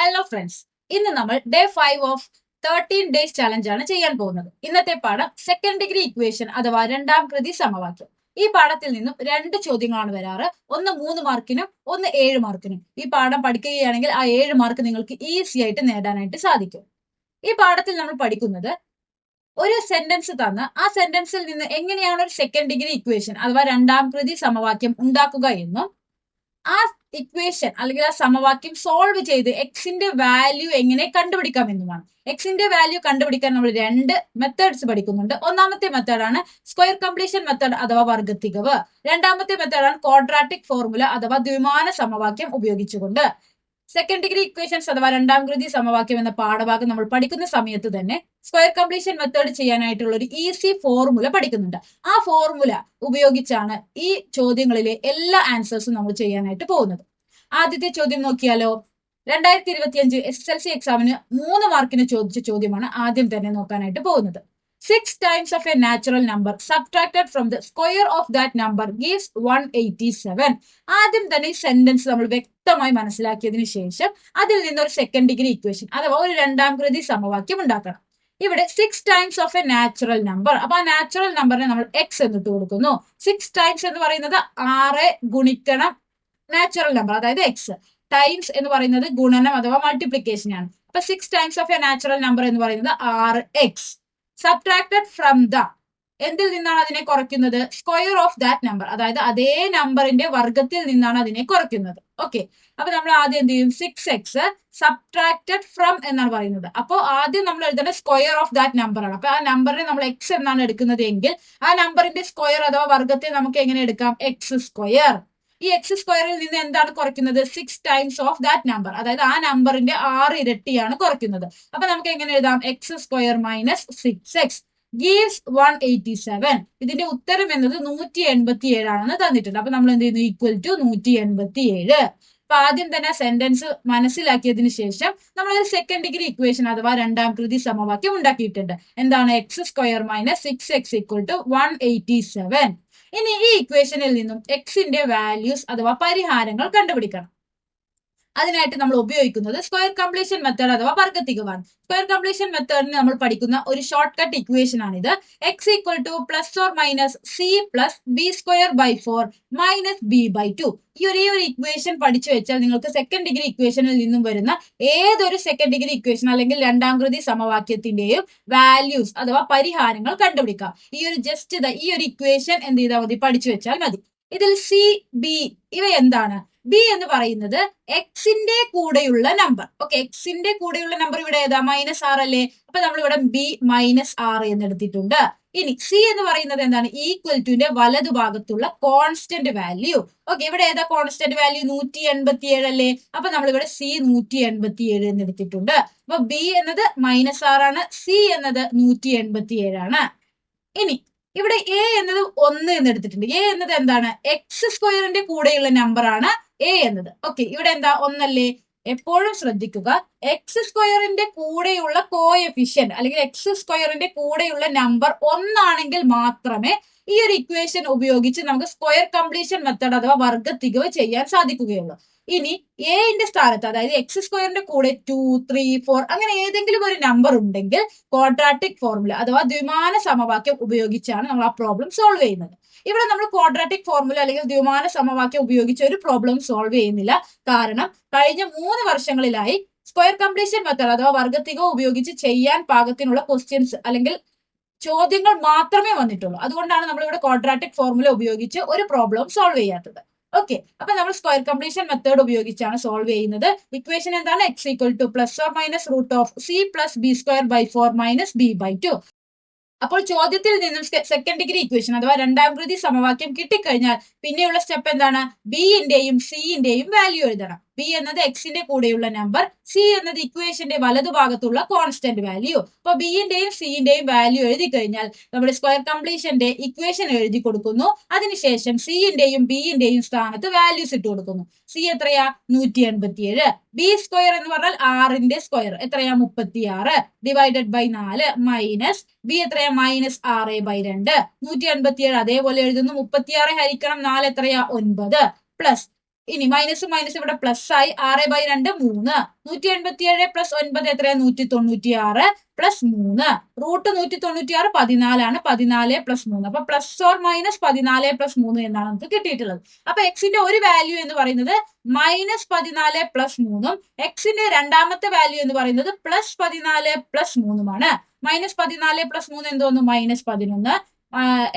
Hello friends, ഇന്ന് നമ്മൾ day 5 of 13 days challenge ആണ് ചെയ്യാൻ പോകുന്നത്. ഇന്നത്തെ പാഠം സെക്കൻഡ് ഡിഗ്രി ഇക്വേഷൻ അഥവാ രണ്ടാം കൃതി സമവാക്യം. ഈ പാഠത്തിൽ നിന്നും 2 ചോദ്യങ്ങളാണ് വരാറ്. ഒന്ന് 3 മാർക്കിനും ഒന്ന് 7 മാർക്കിനും. ഈ പാഠം പഠിക്കുകയാണെങ്കിൽ ആ 7 മാർക്ക് നിങ്ങൾക്ക് ഈസി ആയിട്ട് നേടാനായിട്ട് സാധിക്കും. ഈ പാഠത്തിൽ നമ്മൾ പഠിക്കുന്നത് ഒരു സെന്റൻസ് തന്ന് ആ സെന്റൻസിൽ നിന്ന് എങ്ങനെയാണ് ഒരു സെക്കൻഡ് ഡിഗ്രി ഇക്വേഷൻ അഥവാ രണ്ടാം കൃതി സമവാക്യം ഉണ്ടാക്കുക എന്നും ആ ഇക്വേഷൻ അല്ലെങ്കിൽ ആ സമവാക്യം സോൾവ് ചെയ്ത് എക്സിന്റെ വാല്യൂ എങ്ങനെ കണ്ടുപിടിക്കാം എന്നുമാണ്. എക്സിന്റെ വാല്യൂ കണ്ടുപിടിക്കാൻ നമ്മൾ 2 മെത്തേഡ്സ് പഠിക്കുന്നുണ്ട്. ഒന്നാമത്തെ മെത്തേഡാണ് സ്ക്വയർ കംപ്ലീഷൻ മെത്തേഡ് അഥവാ വർഗത്തികവ്. രണ്ടാമത്തെ മെത്തേഡാണ് ക്വാഡ്രാറ്റിക് ഫോർമുല അഥവാ ദ്വിമാന സമവാക്യം ഉപയോഗിച്ചുകൊണ്ട്. സെക്കൻഡ് ഡിഗ്രി ഇക്വേഷൻസ് അഥവാ രണ്ടാം കൃതി സമവാക്യം എന്ന പാഠഭാഗം നമ്മൾ പഠിക്കുന്ന സമയത്ത് തന്നെ സ്ക്വയർ കംപ്ലീഷൻ മെത്തേഡ് ചെയ്യാനായിട്ടുള്ള ഒരു ഈസി ഫോർമുല പഠിക്കുന്നുണ്ട്. ആ ഫോർമുല ഉപയോഗിച്ചാണ് ഈ ചോദ്യങ്ങളിലെ എല്ലാ ആൻസേഴ്സും നമ്മൾ ചെയ്യാനായിട്ട് പോകുന്നത്. ആദ്യത്തെ ചോദ്യം നോക്കിയാലോ. 2025 SSLC എക്സാമിന് 3 മാർക്കിന് ചോദിച്ച ചോദ്യമാണ് ആദ്യം തന്നെ നോക്കാനായിട്ട് പോകുന്നത്. 6 times of a natural number subtracted from the square of that number gives 187. ആദ്യം തന്നെ ഈ സെന്റൻസ് നമ്മൾ വ്യക്തമായി മനസ്സിലാക്കിയതിനു ശേഷം അതിൽ നിന്നൊരു സെക്കൻഡ് ഡിഗ്രി ഇക്വേഷൻ അഥവാ ഒരു രണ്ടാം കൃതി സമവാക്യം ഉണ്ടാക്കണം. ഇവിടെ 6 times of a natural number. അപ്പൊ ആ നാച്ചുറൽ നമ്പറിനെ നമ്മൾ എക്സ് എന്നിട്ട് കൊടുക്കുന്നു. 6 times എന്ന് പറയുന്നത് 6 ഗുണിക്കണം നാച്ചുറൽ നമ്പർ, അതായത് എക്സ്. ടൈംസ് എന്ന് പറയുന്നത് ഗുണനം അഥവാ മൾട്ടിപ്ലിക്കേഷൻ ആണ്. അപ്പൊ 6 times of a natural number എന്ന് പറയുന്നത് 6x. സബ്ട്രാക്റ്റഡ് ഫ്രം ദ, എന്തിൽ നിന്നാണ് അതിനെ കുറയ്ക്കുന്നത്? സ്ക്വയർ ഓഫ് ദാറ്റ് നമ്പർ, അതായത് അതേ നമ്പറിന്റെ വർഗത്തിൽ നിന്നാണ് അതിനെ കുറയ്ക്കുന്നത്. ഓക്കെ, അപ്പൊ നമ്മൾ ആദ്യം എന്ത് ചെയ്യും? 6x സബ്ട്രാക്റ്റഡ് ഫ്രം എന്നാണ് പറയുന്നത്. അപ്പോൾ ആദ്യം നമ്മൾ എഴുതേണ്ട സ്ക്വയർ ഓഫ് ദാറ്റ് നമ്പർ ആണ്. അപ്പൊ ആ നമ്പറിനെ നമ്മൾ എക്സ് എന്നാണ് എടുക്കുന്നത് എങ്കിൽ ആ നമ്പറിന്റെ സ്ക്വയർ അഥവാ വർഗത്തെ നമുക്ക് എങ്ങനെ എടുക്കാം? X square. ഈ എക്സ് സ്ക്വയറിൽ നിന്ന് എന്താണ് കുറയ്ക്കുന്നത്? 6 times ഓഫ് ദാറ്റ് നമ്പർ, അതായത് ആ നമ്പറിന്റെ 6 ഇരട്ടിയാണ് കുറയ്ക്കുന്നത്. അപ്പൊ നമുക്ക് എങ്ങനെ എഴുതാം? X square minus 6x gives 187. ഇതിന്റെ ഉത്തരം എന്നത് 187 ആണെന്ന് തന്നിട്ടുണ്ട്. അപ്പൊ നമ്മൾ എന്ത് ചെയ്യുന്നു? Equal to 187. അപ്പൊ ആദ്യം തന്നെ സെന്റൻസ് മനസ്സിലാക്കിയതിനു ശേഷം നമ്മൾ ഒരു സെക്കൻഡ് ഡിഗ്രി ഇക്വേഷൻ അഥവാ രണ്ടാം കൃതി സമവാക്യം ഉണ്ടാക്കിയിട്ടുണ്ട്. എന്താണ്? X square minus 6x equal to 187. ഇനി ഈ ഇക്വേഷനിൽ നിന്നും എക്സിന്റെ വാല്യൂസ് അഥവാ പരിഹാരങ്ങൾ കണ്ടുപിടിക്കണം. അതിനായിട്ട് നമ്മൾ ഉപയോഗിക്കുന്നത് സ്ക്വയർ കംപ്ലീഷൻ മെത്തേഡ് അഥവാ വർഗത്തികവാണ്. സ്ക്വയർ കംപ്ലീഷൻ മെത്തേഡിന് നമ്മൾ പഠിക്കുന്ന ഒരു ഷോർട്ട് കട്ട് ഇക്വേഷൻ ആണിത്. X equal to plus or minus C plus B square by 4 minus B by 2. ഈ ഒരു ഇക്വേഷൻ പഠിച്ചു വെച്ചാൽ നിങ്ങൾക്ക് സെക്കൻഡ് ഡിഗ്രി ഇക്വേഷനിൽ നിന്നും വരുന്ന ഏതൊരു സെക്കൻഡ് ഡിഗ്രി ഇക്വേഷൻ അല്ലെങ്കിൽ രണ്ടാം കൃതി സമവാക്യത്തിന്റെയും വാല്യൂസ് അഥവാ പരിഹാരങ്ങൾ കണ്ടുപിടിക്കാം. ഈ ഒരു ഇക്വേഷൻ എന്ത് ചെയ്താൽ മതി? പഠിച്ചു വെച്ചാൽ മതി. ഇതിൽ സി ബി ഇവ എന്താണ്? ബി എന്ന് പറയുന്നത് എക്സിന്റെ കൂടെയുള്ള നമ്പർ. ഓക്കെ, എക്സിന്റെ കൂടെയുള്ള നമ്പർ ഇവിടെ ഏതാ? -6 അല്ലേ? അപ്പൊ നമ്മൾ ഇവിടെ ബി -6 എന്ന് എടുത്തിട്ടുണ്ട്. ഇനി സി എന്ന് പറയുന്നത് എന്താണ്? ഈക്വൽ ടുന്റെ വലതുഭാഗത്തുള്ള കോൺസ്റ്റന്റ് വാല്യൂ. ഓക്കെ, ഇവിടെ ഏതാ കോൺസ്റ്റന്റ് വാല്യൂ? 187 അല്ലേ? അപ്പൊ നമ്മൾ ഇവിടെ സി 187 എന്ന് എടുത്തിട്ടുണ്ട്. അപ്പൊ ബി എന്നത് -6 ആണ്, സി എന്നത് 187 ആണ്. ഇനി ഇവിടെ എ എന്നത് 1 എന്ന് എടുത്തിട്ടുണ്ട്. എ എന്നത് എന്താണ്? എക്സ് സ്ക്വയറിന്റെ കൂടെയുള്ള നമ്പർ ആണ് എ എന്നത്. ഓക്കെ, ഇവിടെ എന്താ? 1 അല്ലേ? എപ്പോഴും ശ്രദ്ധിക്കുക, എക്സ് സ്ക്വയറിന്റെ കൂടെയുള്ള കോഎഫിഷ്യന്റ് അല്ലെങ്കിൽ എക്സ് സ്ക്വയറിന്റെ കൂടെയുള്ള നമ്പർ 1 ആണെങ്കിൽ മാത്രമേ ഈ ഒരു ഇക്വേഷൻ ഉപയോഗിച്ച് നമുക്ക് സ്ക്വയർ കംപ്ലീഷൻ മെത്തേഡ് അഥവാ വർഗത്തികവ് ചെയ്യാൻ സാധിക്കുകയുള്ളൂ. ഇനി എന്റെ സ്ഥാനത്ത്, അതായത് എക്സ് സ്ക്വയറിന്റെ കൂടെ 2, 3, 4 അങ്ങനെ ഏതെങ്കിലും ഒരു നമ്പർ ഉണ്ടെങ്കിൽ ക്വാഡ്രാറ്റിക് ഫോർമുല അഥവാ ദ്വിമാന സമവാക്യം ഉപയോഗിച്ചാണ് നമ്മൾ ആ പ്രോബ്ലം സോൾവ് ചെയ്യുന്നത്. ഇവിടെ നമ്മൾ ക്വാഡ്രാറ്റിക് ഫോർമുല അല്ലെങ്കിൽ ദ്വിമാന സമവാക്യം ഉപയോഗിച്ച് ഒരു പ്രോബ്ലം സോൾവ് ചെയ്യുന്നില്ല. കാരണം കഴിഞ്ഞ 3 വർഷങ്ങളിലായി സ്ക്വയർ കംപ്ലീഷൻ മെത്തേഡ് അഥവാ വർഗത്തികവ് ഉപയോഗിച്ച് ചെയ്യാൻ പാകത്തിനുള്ള ക്വസ്റ്റ്യൻസ് അല്ലെങ്കിൽ ചോദ്യങ്ങൾ മാത്രമേ വന്നിട്ടുള്ളൂ. അതുകൊണ്ടാണ് നമ്മൾ ഇവിടെ ക്വാഡ്രാറ്റിക് ഫോർമുല ഉപയോഗിച്ച് ഒരു പ്രോബ്ലം സോൾവ് ചെയ്യാത്തത്. ഓക്കെ, അപ്പൊ നമ്മൾ സ്ക്വയർ കംപ്ലീഷൻ മെത്തേഡ് ഉപയോഗിച്ചാണ് സോൾവ് ചെയ്യുന്നത്. ഇക്വേഷൻ എന്താണ്? X equal to plus or minus root of C plus B square by 4 minus B by 2. അപ്പോൾ ചോദ്യത്തിൽ നിന്നും സെക്കൻഡ് ഡിഗ്രി ഇക്വേഷൻ അഥവാ രണ്ടാം കൃതി സമവാക്യം കിട്ടിക്കഴിഞ്ഞാൽ പിന്നെയുള്ള സ്റ്റെപ്പ് എന്താണ്? ബിന്റെയും സിന്റെയും വാല്യൂ എഴുതണം. ബി എന്നത് എക്സിന്റെ കൂടെയുള്ള നമ്പർ, സി എന്നത് ഇക്വേഷന്റെ വലതുഭാഗത്തുള്ള കോൺസ്റ്റന്റ് വാല്യൂ. അപ്പൊ ബിന്റെയും സിന്റെയും വാല്യൂ എഴുതി കഴിഞ്ഞാൽ നമ്മുടെ സ്ക്വയർ കംപ്ലീഷന്റെ ഇക്വേഷൻ എഴുതി കൊടുക്കുന്നു. അതിനുശേഷം സിന്റെയും ബിന്റെയും സ്ഥാനത്ത് വാല്യൂസ് ഇട്ട് കൊടുക്കുന്നു. സി എത്രയാ? 187. ബി സ്ക്വയർ എന്ന് പറഞ്ഞാൽ 6ന്റെ സ്ക്വയർ എത്രയാ? 36 ഡിവൈഡഡ് ബൈ 4 മൈനസ് ബി എത്രയാ? -6/2. 187 അതേപോലെ എഴുതുന്നു. 36 ഹരിക്കണം 4 എത്രയാ? 9 പ്ലസ് ഇനി മൈനസ് മൈനസ് ഇവിടെ പ്ലസ് ആയി 6/2 3 187 പ്ലസ് 9 എത്രയാ 196 പ്ലസ് 3 റൂട്ട് 196 14 14 പ്ലസ് 3 അപ്പൊ പ്ലസ് ഓർ മൈനസ് 14 പ്ലസ് 3 എന്നാണ് നമുക്ക് കിട്ടിയിട്ടുള്ളത്. അപ്പൊ എക്സിന്റെ ഒരു വാല്യൂ എന്ന് പറയുന്നത് മൈനസ് 14 പ്ലസ് 3ഉം എക്സിന്റെ രണ്ടാമത്തെ വാല്യൂ എന്ന് പറയുന്നത് പ്ലസ് 14 പ്ലസ് 3ഉമാണ്. മൈനസ് 14 പ്ലസ് 3 എന്തോന്നു minus 11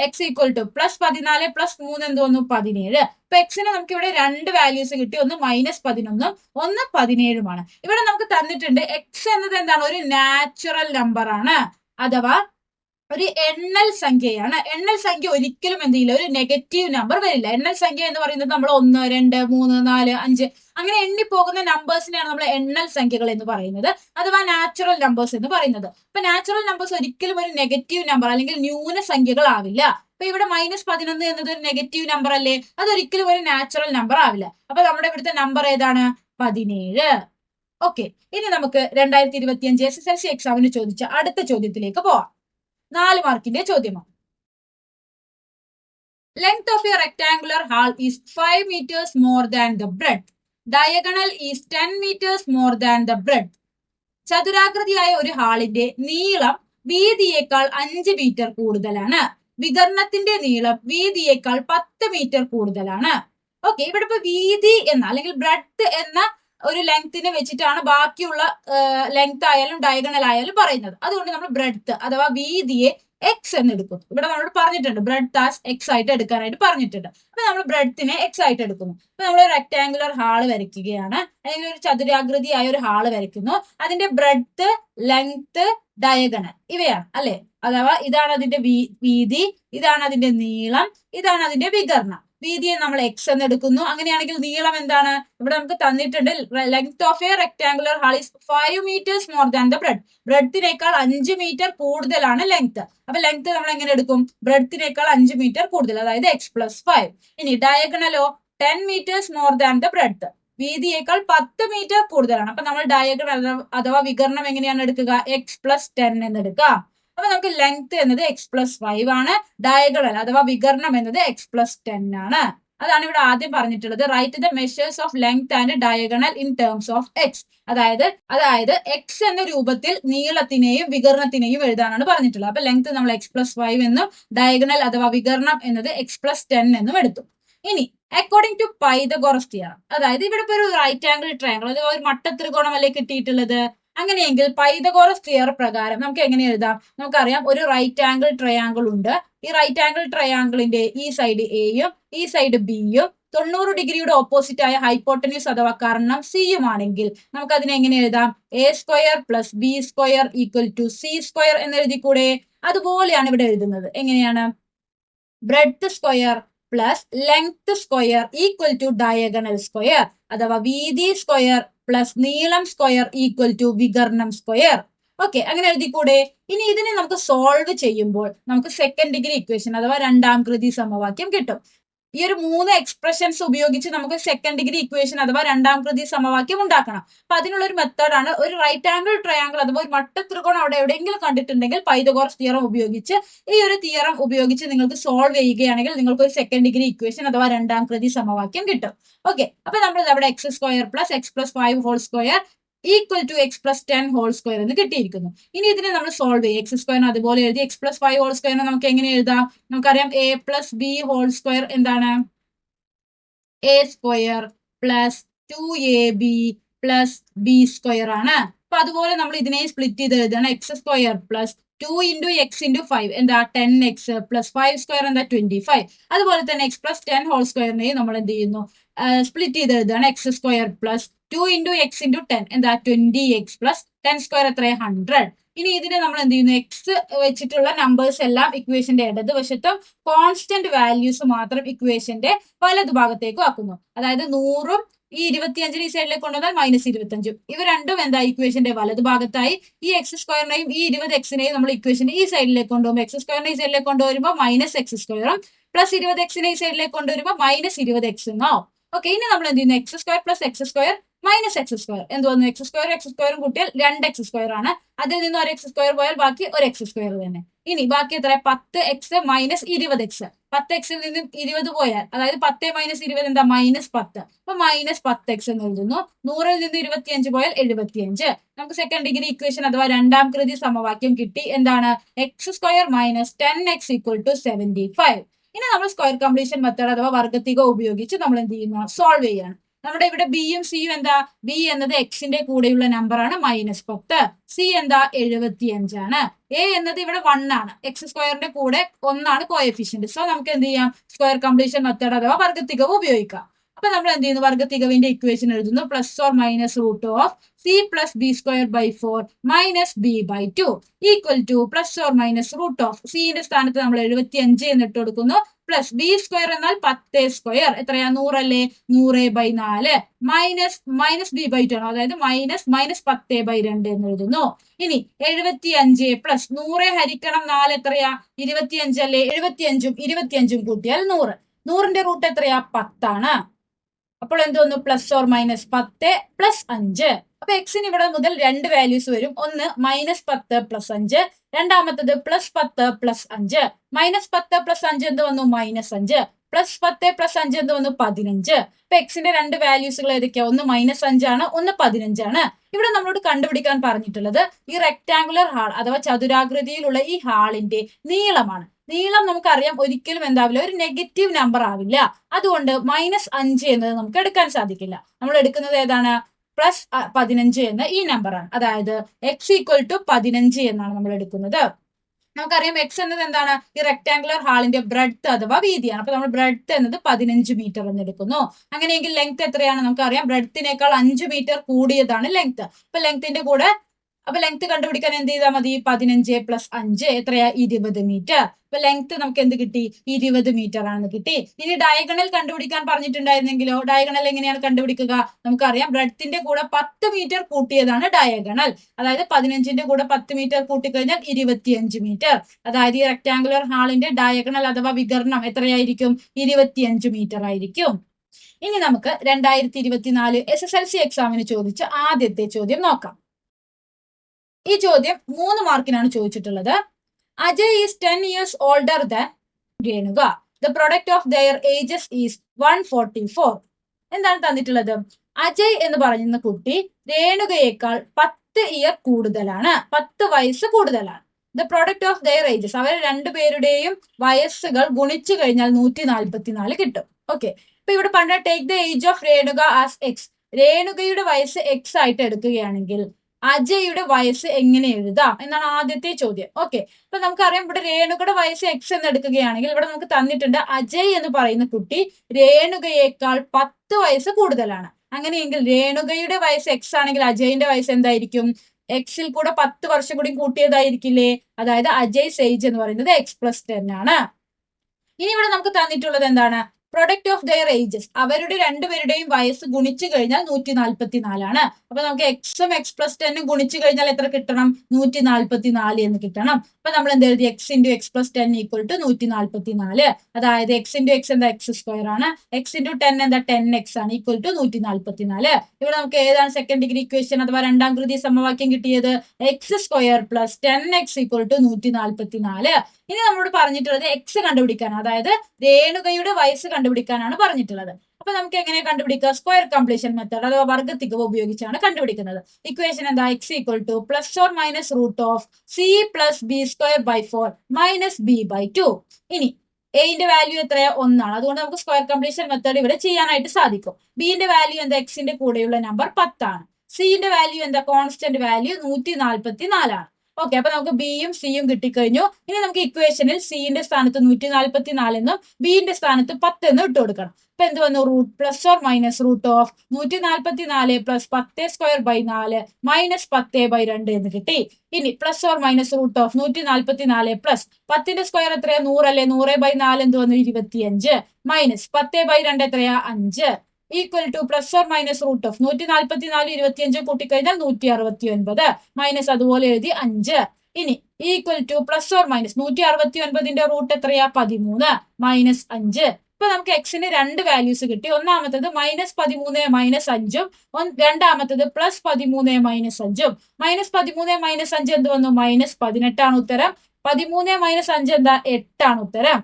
X equal to plus 14 plus 3 എന്തോന്നു 17. അപ്പൊ എക്സിന് നമുക്ക് ഇവിടെ രണ്ട് വാല്യൂസ് കിട്ടി, ഒന്ന് മൈനസ് 11ഉം ഒന്ന് 17ഉമാണ്. ഇവിടെ നമുക്ക് തന്നിട്ടുണ്ട് എക്സ് എന്നത് എന്താണ് ഒരു നാച്ചുറൽ നമ്പർ ആണ്, അഥവാ ഒരു എണ്ണൽ സംഖ്യയാണ്. എണ്ണൽ സംഖ്യ ഒരിക്കലും എന്ത് ചെയ്യില്ല, ഒരു നെഗറ്റീവ് നമ്പർ വരില്ല. എണ്ണൽ സംഖ്യ എന്ന് പറയുന്നത് നമ്മൾ 1 2 3 4 5 അങ്ങനെ എണ്ണിപ്പോകുന്ന നമ്പേഴ്സിനെയാണ് നമ്മൾ എണ്ണൽ സംഖ്യകൾ എന്ന് പറയുന്നത്, അഥവാ നാച്ചുറൽ നമ്പേഴ്സ് എന്ന് പറയുന്നത്. അപ്പൊ നാച്ചുറൽ നമ്പേഴ്സ് ഒരിക്കലും ഒരു നെഗറ്റീവ് നമ്പർ അല്ലെങ്കിൽ ന്യൂനസംഖ്യകൾ ആവില്ല. അപ്പൊ ഇവിടെ മൈനസ് 11 എന്നത് ഒരു നെഗറ്റീവ് നമ്പർ അല്ലേ, അതൊരിക്കലും ഒരു നാച്ചുറൽ നമ്പർ ആവില്ല. അപ്പൊ നമ്മുടെ ഇവിടുത്തെ നമ്പർ ഏതാണ് 17. ഓക്കെ, ഇനി നമുക്ക് 2025 SSLC എക്സാമിന് ചോദിച്ച അടുത്ത ചോദ്യത്തിലേക്ക് പോവാം. 4 മാർക്കിന്റെ ചോദ്യമാണ്. Length of a rectangular hall is 5 meters more than the breadth. Diagonal is 10 meters more than the breadth. ചതുരാകൃതിയായ ഒരു ഹാളിന്റെ നീളം വീതിയേക്കാൾ 5 മീറ്റർ കൂടുതലാണ്. വികർണത്തിന്റെ നീളം വീതിയേക്കാൾ 10 മീറ്റർ കൂടുതലാണ്. ഓക്കെ, ഇവിടെ ഇപ്പൊ വീതി എന്ന അല്ലെങ്കിൽ ബ്രെഡ്ത്ത് എന്ന ഒരു ലെങ്തിനെ വെച്ചിട്ടാണ് ബാക്കിയുള്ള ലെങ്ത് ആയാലും ഡയഗണൽ ആയാലും പറയുന്നത്. അതുകൊണ്ട് നമ്മൾ ബ്രെഡ്ത്ത് അഥവാ വീതിയെ എക്സ് എന്ന് എടുക്കുന്നു. ഇവിടെ നമ്മൾ പറഞ്ഞിട്ടുണ്ട് ബ്രെഡ്ത്ത് ആസ് എക്സ് ആയിട്ട് എടുക്കാനായിട്ട് പറഞ്ഞിട്ടുണ്ട്. അപ്പൊ നമ്മൾ ബ്രെഡ്ത്തിനെ എക്സ് ആയിട്ട് എടുക്കുന്നു. അപ്പൊ നമ്മൾ റെക്ടാങ്കുലർ ഹാള് വരയ്ക്കുകയാണ്, അല്ലെങ്കിൽ ഒരു ചതുരാകൃതിയായ ഒരു ഹാള് വരയ്ക്കുന്നു. അതിന്റെ ബ്രെഡ്ത്ത്, ലെങ്ത്, ഡയഗണൽ ഇവയാണ് അല്ലെ, അഥവാ ഇതാണ് അതിന്റെ വീതി, ഇതാണ് അതിന്റെ നീളം, ഇതാണ് അതിന്റെ വികർണം. വീതിയെ നമ്മൾ എക്സ് എന്ന് എടുക്കുന്നു. അങ്ങനെയാണെങ്കിൽ നീളം എന്താണ്, ഇവിടെ നമുക്ക് തന്നിട്ടുണ്ട് length of a rectangular hall is 5 meters more than the breadth. ബ്രെഡ്ത്തിനേക്കാൾ 5 മീറ്റർ കൂടുതലാണ് ലെങ്ത്. അപ്പൊ ലെങ്ത് നമ്മൾ എങ്ങനെ എടുക്കും, ബ്രെഡ്ത്തിനേക്കാൾ 5 മീറ്റർ കൂടുതൽ, അതായത് x+5. ഇനി ഡയഗണലോ 10 meters more than the breadth. വീതിയേക്കാൾ 10 മീറ്റർ കൂടുതലാണ്. അപ്പൊ നമ്മൾ ഡയഗണൽ അഥവാ വികർണം എങ്ങനെയാണ് എടുക്കുക, x+10 എന്ന് എടുക്കാം. അപ്പൊ നമുക്ക് ലെങ്ത് എന്നത് x+5 ആണ്, ഡയഗണൽ അഥവാ വികർണം എന്നത് x+10 ആണ്. അതാണ് ഇവിടെ ആദ്യം പറഞ്ഞിട്ടുള്ളത്. Write the measures of length and diagonal in terms of X. അതായത് എക്സ് എന്ന രൂപത്തിൽ നീളത്തിനെയും വികർണത്തിനെയും എഴുതാനാണ് പറഞ്ഞിട്ടുള്ളത്. അപ്പൊ ലെങ്ത് നമ്മൾ x+5 എന്നും ഡയഗണൽ അഥവാ വികർണം എന്നത് x+10 എന്നും എടുത്തു. ഇനി അക്കോർഡിംഗ് ടു പൈതഗോറസ് തിയറം, അതായത് ഇവിടെ ഇപ്പൊ ഒരു റൈറ്റ് ആംഗിൾ ട്രയാംഗിൾ അഥവാ ഒരു മട്ടത്രികോണമല്ലേ കിട്ടിയിട്ടുള്ളത്. അങ്ങനെയെങ്കിൽ പൈതഗോറസ് തിയർ പ്രകാരം നമുക്ക് എങ്ങനെ എഴുതാം, നമുക്കറിയാം ഒരു റൈറ്റ് ആംഗിൾ ട്രയാംഗിൾ ഉണ്ട്. ഈ റൈറ്റ് ആംഗിൾ ട്രയാംഗിളിന്റെ ഈ സൈഡ് എയും ഈ സൈഡ് ബിയും 90 ഡിഗ്രിയുടെ ഓപ്പോസിറ്റ് ആയ ഹൈപ്പോട്ടന്യൂസ് അഥവാ കർണം സിയും ആണെങ്കിൽ നമുക്ക് അതിനെ എങ്ങനെ എഴുതാം, a² + b² = c² എന്ന് എഴുതിക്കൂടെ. അതുപോലെയാണ് ഇവിടെ എഴുതുന്നത്. എങ്ങനെയാണ്, breadth square plus length square equal to diagonal square, അഥവാ വീതി സ്ക്വയർ പ്ലസ് നീളം സ്ക്വയർ ഈക്വൽ ടു വികർണം സ്ക്വയർ. ഓക്കെ, അങ്ങനെ എഴുതിക്കൂടെ. ഇനി ഇതിനെ നമുക്ക് സോൾവ് ചെയ്യുമ്പോൾ നമുക്ക് സെക്കൻഡ് ഡിഗ്രി ഇക്വേഷൻ അഥവാ രണ്ടാം കൃതി സമവാക്യം കിട്ടും. ഈ ഒരു 3 എക്സ്പ്രഷൻസ് ഉപയോഗിച്ച് നമുക്ക് സെക്കൻഡ് ഡിഗ്രി ഇക്വേഷൻ അഥവാ രണ്ടാം കൃതി സമവാക്യം ഉണ്ടാക്കണം. അപ്പൊ അതിനുള്ള ഒരു മെത്തേഡാണ് ഒരു റൈറ്റ് ആംഗിൾ ട്രയാംഗിൾ അഥവാ ഒരു മട്ടത്രികോണം അവിടെ എവിടെയെങ്കിലും കണ്ടിട്ടുണ്ടെങ്കിൽ പൈതഗോറസ് തിയറം ഉപയോഗിച്ച് ഈ ഒരു തിയറം ഉപയോഗിച്ച് നിങ്ങൾക്ക് സോൾവ് ചെയ്യുകയാണെങ്കിൽ നിങ്ങൾക്ക് ഒരു സെക്കൻഡ് ഡിഗ്രി ഇക്വേഷൻ അഥവാ രണ്ടാം കൃതി സമവാക്യം കിട്ടും. ഓക്കെ, അപ്പൊ നമ്മൾ അവിടെ x² + x+5² equal to x+10² എന്ന് കിട്ടിയിരിക്കുന്നു. ഇനി ഇതിനെ നമ്മൾ സോൾവ് ചെയ്യും. x² അതുപോലെ എഴുതി, x+5² നമുക്ക് എങ്ങനെ എഴുതാം, നമുക്കറിയാം a + b² എന്താണ്, a² + 2ab + b² ആണ്. അപ്പൊ അതുപോലെ നമ്മൾ ഇതിനെ സ്പ്ലിറ്റ് ചെയ്ത് എഴുതുകയാണ്. x² + 2 × x × 5 എന്താ 10x + 5² എന്താ 25. അതുപോലെ തന്നെ x+10² നമ്മൾ എന്ത് ചെയ്യുന്നു, സ്പ്ലിറ്റ് ചെയ്ത് എഴുതുകയാണ്. x² + 2 × x × 10 എന്താ 20x + 10² എത്ര 100. ഇനി ഇതിനെ നമ്മൾ എന്ത് ചെയ്യുന്നു, എക്സ് വെച്ചിട്ടുള്ള നമ്പേഴ്സ് എല്ലാം ഇക്വേഷന്റെ ഇടതുവശത്തും കോൺസ്റ്റന്റ് വാല്യൂസ് മാത്രം ഇക്വേഷന്റെ വലതുഭാഗത്തേക്ക് ആക്കുന്നു. അതായത് 100ഉം ഈ 25 ഈ സൈഡിലേക്ക് കൊണ്ടുവന്നാൽ -25. ഇവ രണ്ടും എന്താ ഇക്വേഷന്റെ വലതുഭാഗത്തായി. ഈ x² ഈ 20x നമ്മൾ ഇക്വേഷന്റെ ഈ സൈഡിലേക്ക് കൊണ്ടുപോകുമ്പോൾ x² ഈ സൈഡിലേക്ക് കൊണ്ടുവരുമ്പോൾ -x² പ്ലസ് 20x ഈ സൈഡിലേക്ക് കൊണ്ടുവരുമ്പോൾ -20x ആവും. ഓക്കെ, ഇനി നമ്മൾ എന്ത് ചെയ്യുന്നു, x² + x² minus X square എന്ത് വന്നു എക്സ് സ്ക്വയറും കൂട്ടിയാൽ 2x² ആണ്. അതിൽ നിന്ന് ഒരു x² പോയാൽ ബാക്കി ഒരു x² തന്നെ. ഇനി ബാക്കി എത്ര 10x മൈനസ് 20x. 10xൽ നിന്നും 20 പോയാൽ അതായത് 10 മൈനസ് 20 എന്താ -10. അപ്പൊ -10x എന്ന് എഴുതുന്നു. 100ൽ നിന്ന് 25 പോയാൽ 75. നമുക്ക് സെക്കൻഡ് ഡിഗ്രി ഇക്വേഷൻ അഥവാ രണ്ടാം കൃതി സമവാക്യം കിട്ടി. എന്താണ് x² മൈനസ് 10x = 75. ഇനി നമ്മൾ സ്ക്വയർ കംപ്ലീഷൻ മെത്തേഡ് അഥവാ വർഗത്തിക ഉപയോഗിച്ച് നമ്മൾ എന്ത് ചെയ്യുന്നു സോൾവ് ചെയ്യാണ്. നമ്മുടെ ഇവിടെ ബിയും സിയും എന്താ ബി എന്നത് എക്സിന്റെ കൂടെയുള്ള നമ്പർ ആണ് -10. സി എന്താ 75 ആണ്. എ എന്നത് ഇവിടെ 1 ആണ്. x² കൂടെ 1 ആണ് കോഎഫിഷ്യന്റ്. സോ നമുക്ക് എന്ത് ചെയ്യാം സ്ക്വയർ കംപ്ലീഷൻ മെത്തേഡ് അഥവാ വർഗത്തികവ് ഉപയോഗിക്കാം. അപ്പൊ നമ്മൾ എന്ത് ചെയ്യുന്നു വർഗത്തികവിന്റെ ഇക്വേഷൻ എഴുതുന്നു +or - (c + b²/4 - b/2) = +or - സ്ഥാനത്ത് നമ്മൾ 75 എന്ന് ഇട്ട് കൊടുക്കുന്നു. പ്ലസ് b² എന്നാൽ 10² എത്രയാ 100 അല്ലേ 100/4 മൈനസ് b/2 ആണ് അതായത് -10/2 എന്ന് എഴുതുന്നു. ഇനി 75 പ്ലസ് 100 ഹരിക്കണം 4 എത്രയാ 25 അല്ലേ 25ഉം കൂട്ടിയാൽ 100. 100ന്റെ റൂട്ട് എത്രയാ 10 ആണ്. അപ്പോൾ എന്ത് വന്നു +or - 10 + 5. അപ്പൊ എക്സിന് ഇവിടെ മുതൽ രണ്ട് വാല്യൂസ് വരും. ഒന്ന് -10 + 5, രണ്ടാമത്തത് +10 + 5. -10 + 5 എന്ത് വന്നു -5, +10 + 5 എന്ത് വന്നു 15. അപ്പൊ എക്സിന്റെ രണ്ട് വാല്യൂസുകൾ ഏതൊക്കെയാ ഒന്ന് -5 ആണ് ഒന്ന് 15 ആണ്. ഇവിടെ നമ്മളോട് കണ്ടുപിടിക്കാൻ പറഞ്ഞിട്ടുള്ളത് ഈ റെക്ടാങ്കുലർ ഹാൾ അഥവാ ചതുരാകൃതിയിലുള്ള ഈ ഹാളിന്റെ നീളമാണ്. നീളം നമുക്കറിയാം ഒരിക്കലും എന്താവില്ല ഒരു നെഗറ്റീവ് നമ്പർ ആവില്ല. അതുകൊണ്ട് -5 എന്നത് നമുക്ക് എടുക്കാൻ സാധിക്കില്ല. നമ്മൾ എടുക്കുന്നത് ഏതാണ് +15 എന്ന ഈ നമ്പറാണ്. അതായത് x = 15 എന്നാണ് നമ്മൾ എടുക്കുന്നത്. നമുക്കറിയാം x എന്നത് എന്താണ് ഈ റെക്ടാങ്കുലർ ഹാളിന്റെ ബ്രെഡ്ത്ത് അഥവാ വീതിയാണ്. അപ്പൊ നമ്മൾ ബ്രെഡ്ത്ത് എന്നത് 15 മീറ്റർ എന്ന് എടുക്കുന്നു. അങ്ങനെയെങ്കിൽ ലെങ്ത് എത്രയാണ് നമുക്കറിയാം ബ്രെഡ്ത്തിനേക്കാൾ 5 മീറ്റർ കൂടിയതാണ് ലെങ്ത്. അപ്പൊ ലെങ്ത് കണ്ടുപിടിക്കാൻ എന്ത് ചെയ്താൽ മതി 15 + 5 എത്രയാ 20 മീറ്റർ. അപ്പൊ ലെങ്ത് നമുക്ക് എന്ത് കിട്ടി 20 മീറ്റർ ആണെന്ന് കിട്ടി. ഇനി ഡയഗണൽ കണ്ടുപിടിക്കാൻ പറഞ്ഞിട്ടുണ്ടായിരുന്നെങ്കിലോ ഡയഗണൽ എങ്ങനെയാണ് കണ്ടുപിടിക്കുക നമുക്കറിയാം ബ്രെഡ്ത്തിന്റെ കൂടെ 10 മീറ്റർ കൂട്ടിയതാണ് ഡയഗണൽ. അതായത് 15ന്റെ കൂടെ 10 മീറ്റർ കൂട്ടിക്കഴിഞ്ഞാൽ 25 മീറ്റർ. അതായത് ഈ റെക്ടാങ്കുലർ ഹാളിന്റെ ഡയഗണൽ അഥവാ വികർണം എത്രയായിരിക്കും 25 മീറ്റർ ആയിരിക്കും. ഇനി നമുക്ക് 2024 SSLC എക്സാമിന് ചോദിച്ച ആദ്യത്തെ ചോദ്യം നോക്കാം. ഈ ചോദ്യം 3 മാർക്കിനാണ് ചോദിച്ചിട്ടുള്ളത്. Ajay is 10 years older than Renuka. The product of their ages is 144. എന്താണ് തന്നിട്ടുള്ളത് അജയ് എന്ന് പറയുന്ന കുട്ടി രേണുകയേക്കാൾ 10 ഇയർ കൂടുതലാണ് 10 വയസ്സ് കൂടുതലാണ്. The product of their ages അവർ രണ്ടുപേരുടെയും വയസ്സുകൾ ഗുണിച്ചു കഴിഞ്ഞാൽ 144 കിട്ടും. ഓക്കെ അപ്പൊ ഇവിടെ പറഞ്ഞ take the age of Renuka as x. രേണുകയുടെ വയസ്സ് എക്സ് ആയിട്ട് എടുക്കുകയാണെങ്കിൽ അജയുടെ വയസ്സ് എങ്ങനെ എഴുതാം എന്നാണ് ആദ്യത്തെ ചോദ്യം. ഓക്കെ അപ്പൊ നമുക്കറിയാം ഇവിടെ രേണുകയുടെ വയസ്സ് എക്സ് എന്ന് എടുക്കുകയാണെങ്കിൽ ഇവിടെ നമുക്ക് തന്നിട്ടുണ്ട് അജയ് എന്ന് പറയുന്ന കുട്ടി രേണുകയേക്കാൾ 10 വയസ്സ് കൂടുതലാണ്. അങ്ങനെയെങ്കിൽ രേണുകയുടെ വയസ്സ് എക്സ് ആണെങ്കിൽ അജയിന്റെ വയസ്സ് എന്തായിരിക്കും എക്സിൽ കൂടെ 10 വർഷം കൂടി കൂട്ടിയതായിരിക്കില്ലേ. അതായത് അജയ്സ് ഏജ് എന്ന് പറയുന്നത് x+10 ആണ്. ഇനി ഇവിടെ നമുക്ക് തന്നിട്ടുള്ളത് എന്താണ് പ്രൊഡക്റ്റ് ഓഫ് ദെയർ ഏജസ് അവരുടെ രണ്ടുപേരുടെയും വയസ്സ് ഗുണിച്ചു കഴിഞ്ഞാൽ 144 ആണ്. അപ്പൊ നമുക്ക് എക്സും x+10ഉം ഗുണിച്ചു കഴിഞ്ഞാൽ എത്ര കിട്ടണം 144 എന്ന് കിട്ടണം. അപ്പൊ നമ്മൾ എന്ത് എഴുതി x × x+10 = 144. അതായത് x × x എന്താ x² ആണ് x × 10 എന്താ 10x ആണ് = 144. ഇവിടെ നമുക്ക് ഏതാണ് സെക്കൻഡ് ഡിഗ്രി ഇക്വേഷൻ അഥവാ രണ്ടാം കൃതി സമവാക്യം കിട്ടിയത് x² + 10x = 144. ഇനി നമ്മളോട് പറഞ്ഞിട്ടുള്ളത് x കണ്ടുപിടിക്കാനാണ് അതായത് രേണുകയുടെ വയസ്സ് കണ്ടുപിടിക്കാനാണ് പറഞ്ഞിട്ടുള്ളത്. അപ്പൊ നമുക്ക് എങ്ങനെ കണ്ടുപിടിക്കുക സ്ക്വയർ കംപ്ലീഷൻ മെത്തേഡ് അഥവാ വർഗത്തികവ് ഉപയോഗിച്ചാണ് കണ്ടുപിടിക്കുന്നത്. ഇക്വേഷൻ എന്താ x = +or - (c + b²/4 - b/2). ഇനി എന്റെ വാല്യൂ എത്രയാ 1 ആണ്. അതുകൊണ്ട് നമുക്ക് സ്ക്വയർ കംപ്ലീഷൻ മെത്തേഡ് ഇവിടെ ചെയ്യാനായിട്ട് സാധിക്കും. ബിന്റെ വാല്യൂ എന്താ എക്സിന്റെ കൂടെയുള്ള നമ്പർ 10 ആണ്. സിന്റെ വാല്യൂ എന്താ കോൺസ്റ്റന്റ് വാല്യൂ 144 ആണ്. ഓക്കെ അപ്പൊ നമുക്ക് ബിയും സിയും കിട്ടിക്കഴിഞ്ഞു. ഇനി നമുക്ക് ഇക്വേഷനിൽ സിന്റെ സ്ഥാനത്ത് 144 എന്നും ബിന്റെ സ്ഥാനത്ത് 10 എന്നും ഇട്ട് കൊടുക്കണം. അപ്പൊ എന്ത് വന്നു +or - (144 + 10²/4 - 10/2) എന്ന് കിട്ടി. ഇനി +or - (144 + 10ന്റെ സ്ക്വയർ എത്രയാ 100 അല്ലേ 100/4 എന്ത് വന്നു 25 - 10/2 എത്രയാ 5 = +or - (144 25 കൂട്ടിക്കഴിഞ്ഞാൽ 169 മൈനസ് അതുപോലെ എഴുതി 5. ഇനി = +or - 169ന്റെ റൂട്ട് എത്രയാ 13 - 5. ഇപ്പൊ നമുക്ക് എക്സിന് രണ്ട് വാല്യൂസ് കിട്ടി. ഒന്നാമത്തത് -13 -5 രണ്ടാമത്തത് +13 -5. -13 -5 എന്ത് വന്നു? -18 ഉത്തരം. 13 -5 എന്താ? 8 ഉത്തരം.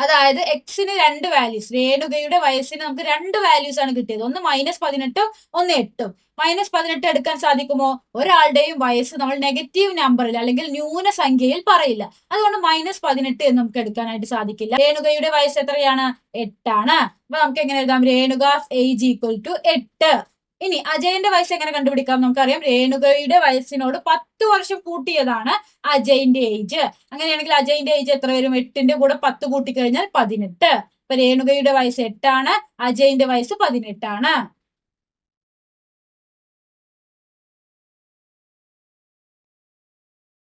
അതായത് എക്സിന് രണ്ട് വാല്യൂസ്, രേണുകയുടെ വയസ്സിന് നമുക്ക് രണ്ട് വാല്യൂസ് ആണ് കിട്ടിയത്. ഒന്ന് -18, ഒന്ന് 8. -18 എടുക്കാൻ സാധിക്കുമോ? ഒരാളുടെയും വയസ്സ് നമ്മൾ നെഗറ്റീവ് നമ്പറിൽ അല്ലെങ്കിൽ ന്യൂനസംഖ്യയിൽ പറയില്ല. അതുകൊണ്ട് -18 എന്ന് നമുക്ക് എടുക്കാനായിട്ട് സാധിക്കില്ല. രേണുകയുടെ വയസ്സ് എത്രയാണ്? 8. അപ്പൊ നമുക്ക് എങ്ങനെ എഴുതാം? രേണുകാസ് ഏജ് ഈക്വൽ ടു 8. ഇനി അജയന്റെ വയസ്സ് എങ്ങനെ കണ്ടുപിടിക്കാം? നമുക്കറിയാം രേണുകയുടെ വയസ്സിനോട് 10 വർഷം കൂട്ടിയതാണ് അജയിന്റെ ഏജ്. അങ്ങനെയാണെങ്കിൽ അജയിന്റെ ഏജ് എത്ര വരും? 8ന്റെ കൂടെ 10 കൂട്ടിക്കഴിഞ്ഞാൽ 18. അപ്പൊ രേണുകയുടെ വയസ്സ് 8, അജയിന്റെ വയസ്സ് 18.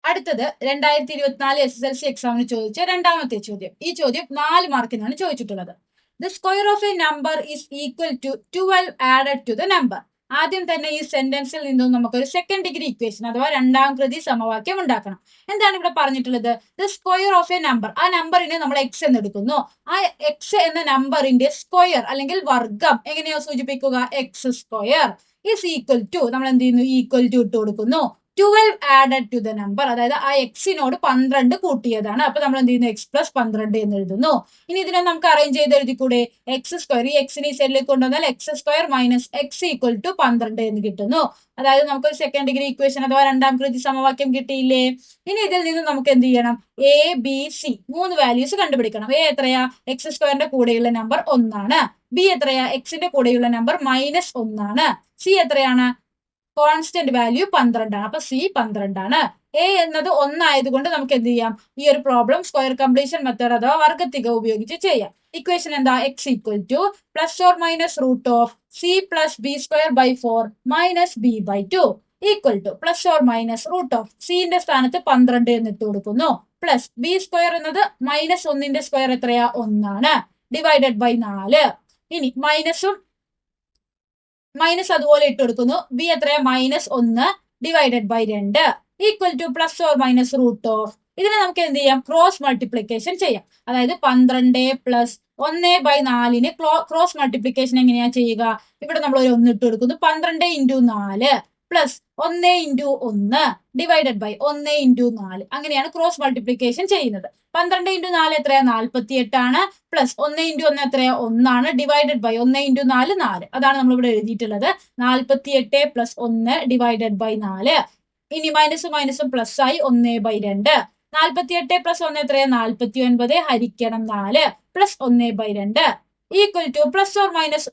അടുത്തത് 2024 SSLC എക്സാമിന് ചോദിച്ച രണ്ടാമത്തെ ചോദ്യം. ഈ ചോദ്യം 4 മാർക്കിനാണ് ചോദിച്ചിട്ടുള്ളത്. The square of a number is equal to 12 added to the number. ആദ്യം തന്നെ ഈ സെന്റൻസിൽ നിന്നും നമുക്കൊരു സെക്കൻഡ് ഡിഗ്രി ഇക്വേഷൻ അഥവാ രണ്ടാം കൃതി സമവാക്യം ഉണ്ടാക്കണം. എന്താണ് ഇവിടെ പറഞ്ഞിട്ടുള്ളത്? The square of A number. ആ നമ്പറിനെ നമ്മൾ എക്സ് എന്ന് എടുക്കുന്നു. ആ എക്സ് എന്ന നമ്പറിന്റെ സ്ക്വയർ അല്ലെങ്കിൽ വർഗം എങ്ങനെയോ സൂചിപ്പിക്കുക? X square is equal to, നമ്മൾ എന്ത് ചെയ്യുന്നു? ഈക്വൽ ടു ഇട്ട് കൊടുക്കുന്നു. 12 ആഡഡ് ടു ദ നമ്പർ, അതായത് ആ എക്സിനോട് 12 കൂട്ടിയതാണ്. അപ്പൊ നമ്മൾ എന്ത് ചെയ്യുന്നു? എക്സ് പ്ലസ് 12 എന്ന് എഴുതുന്നു. ഇനി ഇതിനെ നമുക്ക് അറേഞ്ച് ചെയ്ത് എഴുതിക്കൂടെ? എക്സ് സ്ക്വയർ, ഈ എക്സിനെ സെല്ലിലേക്ക് കൊണ്ടുവന്നാൽ x square minus x equal to 12 എന്ന് കിട്ടുന്നു. അതായത് നമുക്കൊരു സെക്കൻഡ് ഡിഗ്രി ഇക്വേഷൻ അഥവാ രണ്ടാം കൃതി സമവാക്യം കിട്ടിയില്ലേ? ഇനി ഇതിൽ നിന്ന് നമുക്ക് എന്ത് ചെയ്യണം? എ ബി സി 3 വാല്യൂസ് കണ്ടുപിടിക്കണം. എ എത്രയാ? എക്സ് സ്ക്വയറിന്റെ കൂടെയുള്ള നമ്പർ 1. ബി എത്രയാ? എക്സിന്റെ കൂടെയുള്ള നമ്പർ -1. സി എത്രയാണ്? Constant value 12. അപ്പൊ സി 12. എ എന്നത് 1 ആയതുകൊണ്ട് നമുക്ക് എന്ത് ചെയ്യാം? ഈ ഒരു പ്രോബ്ലം സ്ക്വയർ കംപ്ലീഷൻ മെത്തേഡ് അഥവാ വർഗത്തിക ഉപയോഗിച്ച് ചെയ്യാം. ഇക്വേഷൻ എന്താ? X equal to +or-√c + b²/4 - b/2 equal to +or-√. സിന്റെ സ്ഥാനത്ത് 12 എന്ന് ഇട്ട് കൊടുക്കുന്നു. പ്ലസ് b² എന്നത് -1ന്റെ സ്ക്വയർ എത്രയാ? 1. Divided by 4. ഇനി മൈനസ് അതുപോലെ ഇട്ട് കൊടുക്കുന്നു. ബി എത്രയാ? -1 divided by 2 equal to +or-√. ഇതിനെ നമുക്ക് എന്ത് ചെയ്യാം? ക്രോസ് മൾട്ടിപ്ലിക്കേഷൻ ചെയ്യാം. അതായത് 12 പ്ലസ് 1/4 ക്രോസ് മൾട്ടിപ്ലിക്കേഷൻ എങ്ങനെയാ ചെയ്യുക? ഇവിടെ നമ്മൾ ഒരു 1 ഇട്ട് കൊടുക്കുന്നു. 12 × 4 പ്ലസ് 1 × 1 ഡിവൈഡഡ് ബൈ 1 × 4. അങ്ങനെയാണ് ക്രോസ് മൾട്ടിപ്ലിക്കേഷൻ ചെയ്യുന്നത്. 12 × 4 എത്രയാ? 48. പ്ലസ് 1 × 1 എത്രയാ? 1. Divided by 1 × 4 4. അതാണ് നമ്മൾ ഇവിടെ എഴുതിയിട്ടുള്ളത്. 48 പ്ലസ് 1 ഡിവൈഡഡ് ബൈ 4. ഇനി മൈനസും പ്ലസ് ആയി 1/2. 48 പ്ലസ് 1 എത്രയാ? 49 ഹരിക്കണം 4 പ്ലസ് 1/2 ഈക്വൽ ടു +or-√.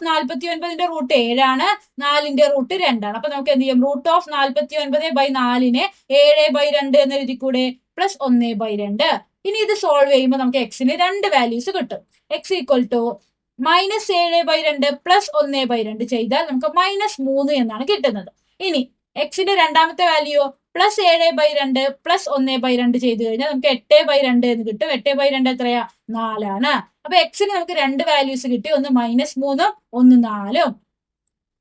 49ന്റെ റൂട്ട് 7, 4ന്റെ റൂട്ട് 2. അപ്പൊ നമുക്ക് എന്ത് ചെയ്യും? √49/4 7/2 എന്ന് എഴുതിക്കൂടെ? പ്ലസ് 1/2. ഇനി ഇത് സോൾവ് ചെയ്യുമ്പോൾ നമുക്ക് എക്സിന് രണ്ട് വാല്യൂസ് കിട്ടും. എക്സ് ഈക്വൽ ടു -7/2 പ്ലസ് 1/2 ചെയ്താൽ നമുക്ക് -3 എന്നാണ് കിട്ടുന്നത്. ഇനി എക്സിന്റെ രണ്ടാമത്തെ വാല്യൂ +7/2 പ്ലസ് 1/2 ചെയ്ത് കഴിഞ്ഞാൽ നമുക്ക് 8/2 എന്ന് കിട്ടും. 8/2 എത്രയാ? 4. അപ്പൊ എക്സിന് നമുക്ക് രണ്ട് വാല്യൂസ് കിട്ടി. ഒന്ന് -3, ഒന്ന് 4.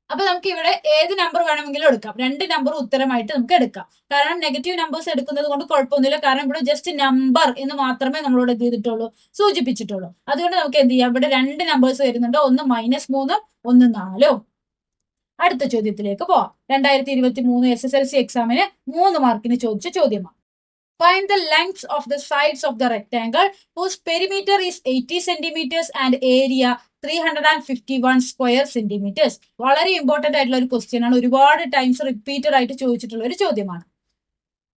അപ്പൊ നമുക്ക് ഇവിടെ ഏത് നമ്പർ വേണമെങ്കിലും എടുക്കാം. രണ്ട് നമ്പർ ഉത്തരമായിട്ട് നമുക്ക് എടുക്കാം. കാരണം നെഗറ്റീവ് നമ്പേഴ്സ് എടുക്കുന്നത് കൊണ്ട് കുഴപ്പമൊന്നുമില്ല. കാരണം ഇവിടെ ജസ്റ്റ് നമ്പർ എന്ന് മാത്രമേ നമ്മളോട് എന്ത് ചെയ്തിട്ടുള്ളൂ? സൂചിപ്പിച്ചിട്ടുള്ളൂ. അതുകൊണ്ട് നമുക്ക് എന്ത് ചെയ്യാം? ഇവിടെ രണ്ട് നമ്പേഴ്സ് വരുന്നുണ്ട്. ഒന്ന് -3, ഒന്ന് 4. അടുത്ത ചോദ്യത്തിലേക്ക് പോവാം. 2023 SSLC എക്സാമിന് 3 മാർക്കിന് ചോദിച്ച ചോദ്യമാണ്. Find the lengths of the sides of the rectangle whose perimeter is 80 centimeters and area 351 square centimeters. വളരെ ഇമ്പോർട്ടന്റ് ആയിട്ടുള്ള ഒരു ക്വസ്റ്റ്യൻ ആണ്. ഒരുപാട് ടൈംസ് റിപ്പീറ്റഡ് ആയിട്ട് ചോദിച്ചിട്ടുള്ള ഒരു ചോദ്യമാണ്.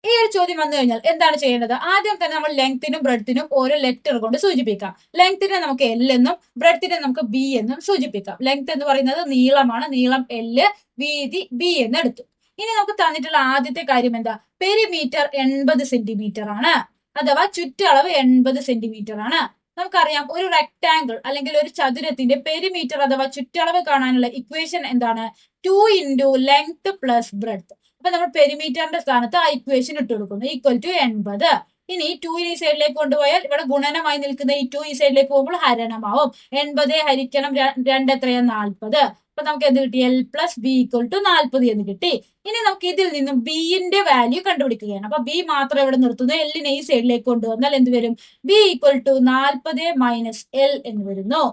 ഈ ഒരു ചോദ്യം വന്നു കഴിഞ്ഞാൽ എന്താണ് ചെയ്യേണ്ടത്? ആദ്യം തന്നെ നമ്മൾ ലെങ്ത്തിനും ബ്രെഡ്ത്തിനും ഓരോ ലെറ്റർ കൊണ്ട് സൂചിപ്പിക്കാം. ലെങ്ത്തിനെ നമുക്ക് L എന്നും ബ്രെഡ്ത്തിനെ നമുക്ക് B എന്നും സൂചിപ്പിക്കാം. ലെങ്ത് എന്ന് പറയുന്നത് നീളമാണ്. നീളം L, വീതി B എന്ന് എടുത്തു. ഇനി നമുക്ക് തന്നിട്ടുള്ള ആദ്യത്തെ കാര്യം എന്താ? പെരിമീറ്റർ 80 സെന്റിമീറ്റർ ആണ്. അഥവാ ചുറ്റളവ് 80 സെന്റിമീറ്റർ ആണ്. നമുക്കറിയാം ഒരു റെക്ടാങ്കിൾ അല്ലെങ്കിൽ ഒരു ചതുരത്തിന്റെ പെരിമീറ്റർ അഥവാ ചുറ്റളവ് കാണാനുള്ള ഇക്വേഷൻ എന്താണ്? 2 × ലെങ്ത് പ്ലസ് ബ്രെഡ്ത്ത്. അപ്പൊ നമ്മൾ പെരിമീറ്ററിന്റെ സ്ഥാനത്ത് ആ ഇക്വേഷൻ ഇട്ട് കൊടുക്കുന്നു. Equal to 80. ഇനി 2 ഈ സൈഡിലേക്ക് കൊണ്ടുപോയാൽ ഇവിടെ ഗുണനമായി നിൽക്കുന്ന ഈ 2 ഈ സൈഡിലേക്ക് പോകുമ്പോൾ ഹരണമാവും. 80 ഹരിക്കണം 2 എത്രയാ 40. അപ്പൊ നമുക്ക് എന്ത് കിട്ടി? L plus B equal to 40 എന്ന് കിട്ടി. ഇനി നമുക്ക് ഇതിൽ നിന്നും ബിന്റെ വാല്യൂ കണ്ടുപിടിക്കുകയാണ്. അപ്പൊ ബി മാത്രം ഇവിടെ നിർത്തുന്നു. എല്ലിനെ ഈ സൈഡിലേക്ക് കൊണ്ടുവന്നാൽ എന്ത് വരും? B equal to 40 minus L എന്ന് വരുന്നു.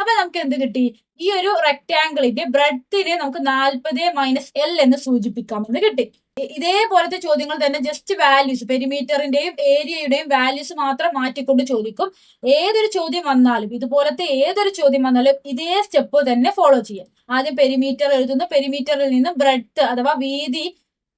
അപ്പൊ നമുക്ക് എന്ത് കിട്ടി? ഈ ഒരു റെക്ടാംഗിളിന്റെ ബ്രെഡ്ത്തിനെ നമുക്ക് 40 മൈനസ് എൽ എന്ന് സൂചിപ്പിക്കാമെന്ന് കിട്ടി. ഇതേപോലത്തെ ചോദ്യങ്ങൾ തന്നെ ജസ്റ്റ് വാല്യൂസ്, പെരിമീറ്ററിന്റെയും ഏരിയയുടെയും വാല്യൂസ് മാത്രം മാറ്റിക്കൊണ്ട് ചോദിക്കും. ഏതൊരു ചോദ്യം വന്നാലും, ഇതുപോലത്തെ ഏതൊരു ചോദ്യം വന്നാലും ഇതേ സ്റ്റെപ്പ് തന്നെ ഫോളോ ചെയ്യാം. ആദ്യം പെരിമീറ്റർ എഴുതുന്നു, പെരിമീറ്ററിൽ നിന്നും ബ്രെഡ്ത്ത് അഥവാ വീതി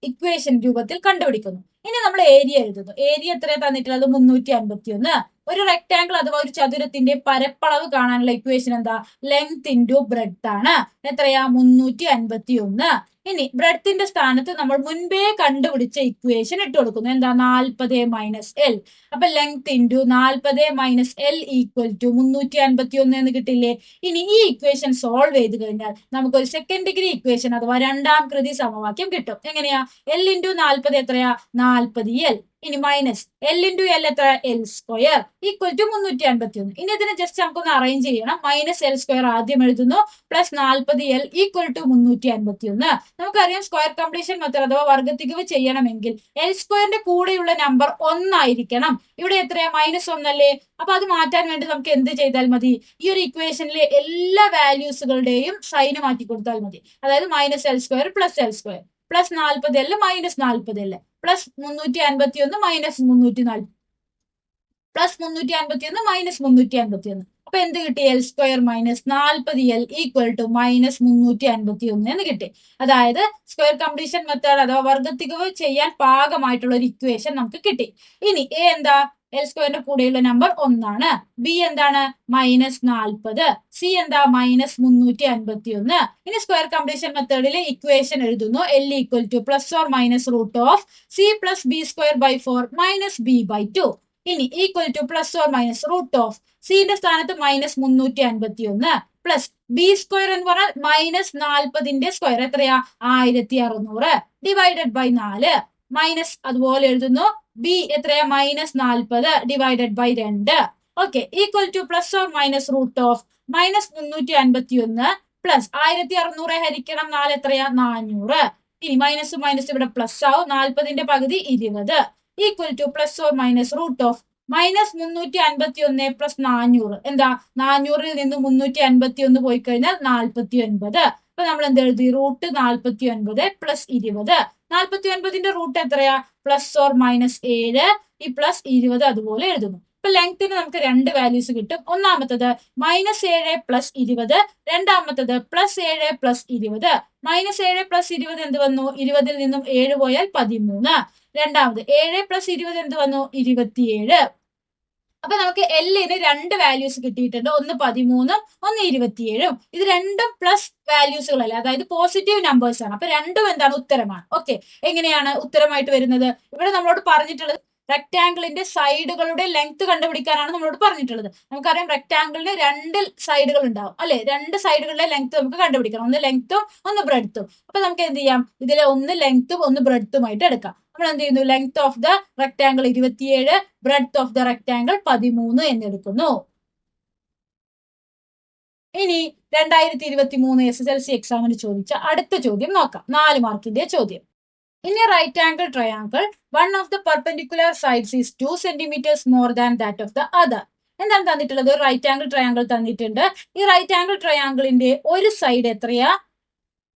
ഇക്വേഷൻ രൂപത്തിൽ കണ്ടുപിടിക്കുന്നു. ഇനി നമ്മൾ ഏരിയ എഴുതുന്നു. ഏരിയ എത്ര തന്നിട്ടുള്ളത്? 351. ഒരു റെക്ടാംഗിൾ അഥവാ ഒരു ചതുരത്തിന്റെ പരപ്പളവ് കാണാനുള്ള ഇക്വേഷൻ എന്താ? ലെങ്ത് ഇൻറ്റു ബ്രെഡ്ത്ത് ആണ്. എത്രയാ? 351. ഇനി ബ്രെഡ്ത്തിന്റെ സ്ഥാനത്ത് നമ്മൾ മുൻപേ കണ്ടുപിടിച്ച ഇക്വേഷൻ ഇട്ട് കൊടുക്കുന്നു. എന്താ? 40 മൈനസ് എൽ. അപ്പൊ length into 40 minus L equal to 351 എന്ന് കിട്ടില്ലേ? ഇനി ഈ ഇക്വേഷൻ സോൾവ് ചെയ്ത് കഴിഞ്ഞാൽ നമുക്കൊരു സെക്കൻഡ് ഡിഗ്രി ഇക്വേഷൻ അഥവാ രണ്ടാം കൃതി സമവാക്യം കിട്ടും. എങ്ങനെയാ? എൽ ഇൻറ്റു 40 എത്രയാ? 40 എൽ. ഇനി മൈനസ് എൽ ഇൻറ്റു എൽ എത്ര? L square equal to 351. ഇനി ഇതിനെ ജസ്റ്റ് നമുക്കൊന്ന് അറേഞ്ച് ചെയ്യണം. മൈനസ് എൽ സ്ക്വയർ ആദ്യം എഴുതുന്നു, പ്ലസ് 40 എൽ ഈക്വൽ ടു 351. നമുക്കറിയാം സ്ക്വയർ കംപ്ലീഷൻ മെത്തേഡ് അഥവാ വർഗ്ഗത്തിരിവ് ചെയ്യണമെങ്കിൽ എൽ സ്ക്വയറിന്റെ കൂടെയുള്ള നമ്പർ 1 ആയിരിക്കണം. ഇവിടെ എത്രയാ? -1 അല്ലേ? അപ്പൊ അത് മാറ്റാൻ വേണ്ടി നമുക്ക് എന്ത് ചെയ്താൽ മതി? ഈ ഒരു ഇക്വേഷനിലെ എല്ലാ വാല്യൂസുകളുടെയും സൈന് മാറ്റി കൊടുത്താൽ മതി. അതായത് minus L square plus L square plus 40 L minus 40 L plus 351 minus 340 plus 351 minus 351. അപ്പൊ എന്ത് കിട്ടി? L square minus 40 L equal to minus 351 എന്ന് കിട്ടി. അതായത് സ്ക്വയർ കംപ്ലീഷൻ മെത്തേഡ് അഥവാ വർഗ്ഗത്തിരിവ് ചെയ്യാൻ പാകമായിട്ടുള്ള ഒരു ഇക്വേഷൻ നമുക്ക് കിട്ടി. ഇനി എ എന്താ? എൽ സ്ക്വയറിന്റെ കൂടെയുള്ള നമ്പർ 1 ആണ്. ബി എന്താണ്? മൈനസ് 40. സി എന്താ? മൈനസ് 351. ഇനി സ്ക്വയർ കംപ്ലീഷൻ മെത്തേഡിലെ ഇക്വേഷൻ എഴുതുന്നു. L equal to plus or minus root of C plus B square by 4 minus B by 2. ഇനി equal to plus or minus root of സിന്റെ സ്ഥാനത്ത് minus 351 plus B square എന്ന് പറഞ്ഞാൽ minus 40ന്റെ square എത്രയാ? 1600 divided by 4 minus അതുപോലെ എഴുതുന്നു. B എത്രയാ? Minus 40 divided by 2. Okay, equal to plus or minus root of minus 351 plus 1600 ഹരിക്കണം 4 എത്രയാ? 400. ഇനി മൈനസ് മൈനസ് ഇവിടെ പ്ലസ് ആവും. 40ന്റെ പകുതി 20 equal to plus or minus root of minus 351 plus 400. എന്താ? 400ൽ നിന്ന് 351 പോയി കഴിഞ്ഞാൽ 49. അപ്പൊ നമ്മൾ എന്ത് എഴുതി? Root 49 plus 20. 49ന്റെ റൂട്ട് എത്രയാ? Plus or minus 7. ഈ പ്ലസ് 20 അതുപോലെ എഴുതുന്നു. ഇപ്പൊ ലെങ്ത്തിന് നമുക്ക് രണ്ട് വാല്യൂസ് കിട്ടും. ഒന്നാമത്തത് -7 പ്ലസ് 20, രണ്ടാമത്തത് +7 പ്ലസ് 20. -7 പ്ലസ് 20 എന്ത് വന്നു? 20ൽ നിന്നും 7 പോയാൽ 13. രണ്ടാമത് 7 പ്ലസ് 20 എന്ത് വന്നു? 27. അപ്പൊ നമുക്ക് എല്ലിന് രണ്ട് വാല്യൂസ് കിട്ടിയിട്ടുണ്ട്. ഒന്ന് 13, ഒന്ന് 27. ഇത് രണ്ടും പ്ലസ് വാല്യൂസുകളല്ല, അതായത് പോസിറ്റീവ് നമ്പേഴ്സ് ആണ്. അപ്പൊ രണ്ടും എന്താണ്? ഉത്തരമാണ്. ഓക്കെ, എങ്ങനെയാണ് ഉത്തരമായിട്ട് വരുന്നത്? ഇവിടെ നമ്മളോട് പറഞ്ഞിട്ടുള്ളത് റെക്ടാംഗിളിന്റെ സൈഡുകളുടെ ലെങ്ത് കണ്ടുപിടിക്കാനാണ് നമ്മളോട് പറഞ്ഞിട്ടുള്ളത്. നമുക്കറിയാം റെക്ടാംഗിളിന് രണ്ട് സൈഡുകൾ ഉണ്ടാവും അല്ലെ? രണ്ട് സൈഡുകളുടെ ലെങ്ത് നമുക്ക് കണ്ടുപിടിക്കണം. ഒന്ന് ലെങ്ത്തും ഒന്ന് ബ്രെഡ്ത്തും. അപ്പൊ നമുക്ക് എന്ത് ചെയ്യാം? ഇതിലെ ഒന്ന് ലെങ്ത്തും ഒന്ന് ബ്രെഡ്ത്തുമായിട്ട് എടുക്കാം. നമ്മൾ എന്ത് ചെയ്യുന്നു? Length of the rectangle 27, breadth of the rectangle 13 എന്നെടുക്കുന്നു. ഇനി 2023 SSLC എക്സാമിന് ചോദിച്ച അടുത്ത ചോദ്യം നോക്കാം. 4 മാർക്കിന്റെ ചോദ്യം. In a right angle triangle, one of the perpendicular sides is 2 centimeters more than that of the other. എന്താണ് തന്നിട്ടുള്ളത്? ഒരു റൈറ്റ് ആംഗിൾ ട്രയാങ്കിൾ തന്നിട്ടുണ്ട്. ഈ റൈറ്റ് ആംഗിൾ ട്രയാങ്കിളിന്റെ ഒരു സൈഡ് എത്രയാ?